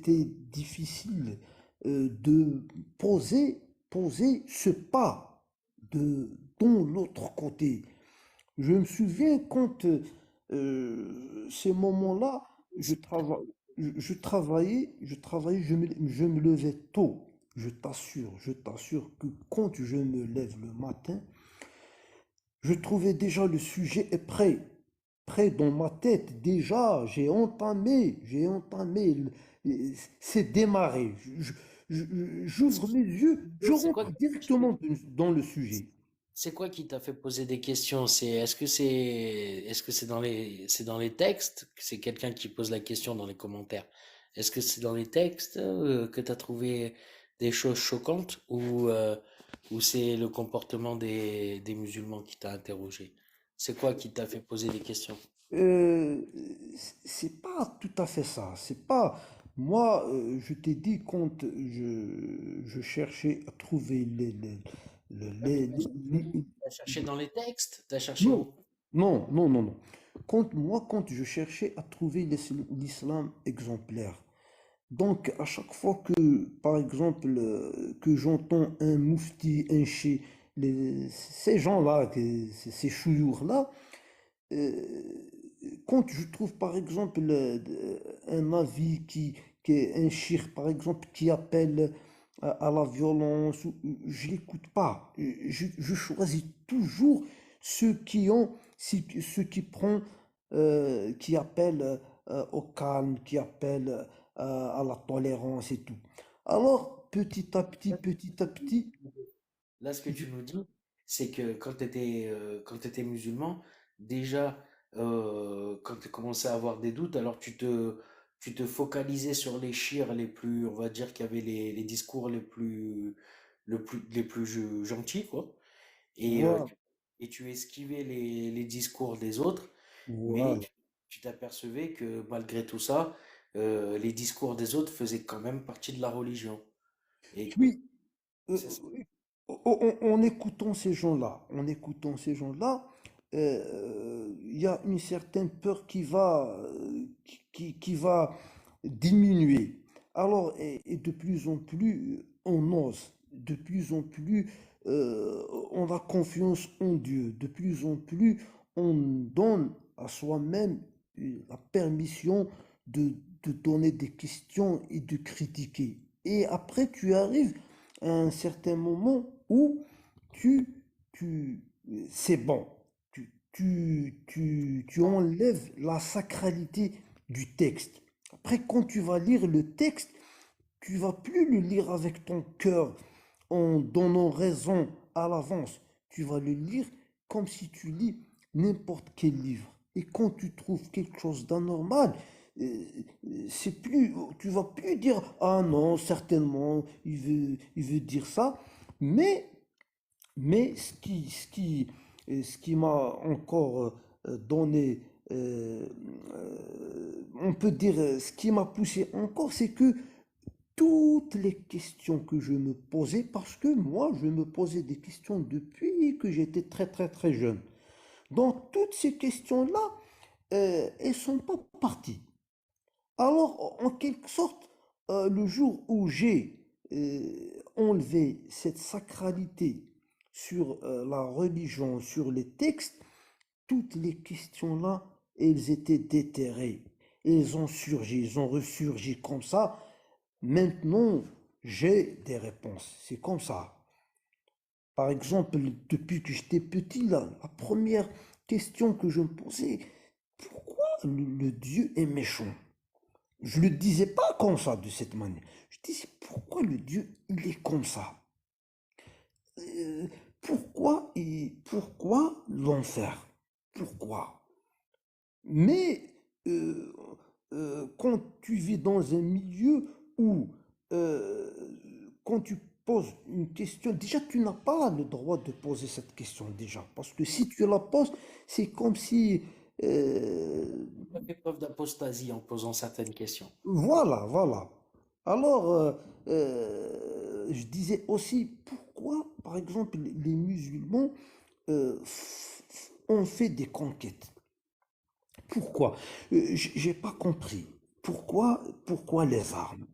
c'était difficile de poser ce pas dans l'autre côté. Je me souviens quand ces moments-là, je travaillais, je me levais tôt. Je t'assure que quand je me lève le matin, je trouvais déjà le sujet est prêt dans ma tête. Déjà, c'est démarré. J'ouvre mes yeux, je C'est quoi rentre directement dans le sujet. C'est quoi qui t'a fait poser des questions? Est-ce que c'est dans les textes? Que c'est quelqu'un qui pose la question dans les commentaires. Est-ce que c'est dans les textes que t'as trouvé des choses choquantes ou c'est le comportement des musulmans qui t'a interrogé? C'est quoi qui t'a fait poser des questions? Euh, c'est pas tout à fait ça. C'est pas moi. Je t'ai dit quand je cherchais à trouver Ouais, mais les- t'as cherché dans les textes? T'as cherché non, où? non, non, non, non. Quand je cherchais à trouver l'islam exemplaire. Donc, à chaque fois que, par exemple, que j'entends un moufti, un cheikh, ces gens-là, ces chouyours-là, euh, quand je trouve, par exemple, un avis qui est un cheikh, par exemple, qui appelle à la violence, je l'écoute pas. Je choisis toujours ceux qui prend, qui appellent au calme, qui appellent à la tolérance et tout. Alors, petit à petit, Là, ce que je- tu nous dis, c'est que quand tu étais musulman, déjà, quand tu commençais à avoir des doutes, alors tu te focalisais sur les chirs les plus, on va dire, qui avaient les discours les plus gentils, quoi. Et, euh, voilà, et tu esquivais les discours des autres, mais voilà. tu t'apercevais que malgré tout ça, les discours des autres faisaient quand même partie de la religion. Et Puis, c'est ça. en écoutant ces gens-là, il y a une certaine peur qui va diminuer. Alors, et de plus en plus, on ose, de plus en plus, on a confiance en Dieu, de plus en plus, on donne à soi-même la permission de donner des questions et de critiquer. Et après, tu arrives à un certain moment où c'est bon. Tu enlèves la sacralité du texte. Après, quand tu vas lire le texte, tu vas plus le lire avec ton cœur en donnant raison à l'avance. Tu vas le lire comme si tu lis n'importe quel livre. Et quand tu trouves quelque chose d'anormal, euh, tu vas plus dire ah non, certainement, il veut dire ça. Mais ce qui m'a encore donné, on peut dire, ce qui m'a poussé encore, c'est que toutes les questions que je me posais, parce que moi, je me posais des questions depuis que j'étais très, très, très jeune. Donc, toutes ces questions-là, elles sont pas parties. Alors, en quelque sorte, le jour où j'ai enlevé cette sacralité sur la religion, sur les textes, toutes les questions-là, elles étaient déterrées. Elles ont surgi, elles ont ressurgi comme ça. Maintenant, j'ai des réponses. C'est comme ça. Par exemple, depuis que j'étais petit, la première question que je me posais, pourquoi le Dieu est méchant? Je le disais pas comme ça, de cette manière. Je disais, pourquoi le Dieu, il est comme ça? Euh, pourquoi l'enfer? Pourquoi? Mais quand tu vis dans un milieu où, quand tu poses une question, déjà tu n'as pas le droit de poser cette question déjà. Parce que si tu la poses, c'est comme si... Tu as fait preuve d'apostasie en posant certaines questions. voilà, voilà. Alors, je disais aussi, pourquoi, par exemple, les musulmans ont fait des conquêtes? Pourquoi? J'ai pas compris. Pourquoi les armes?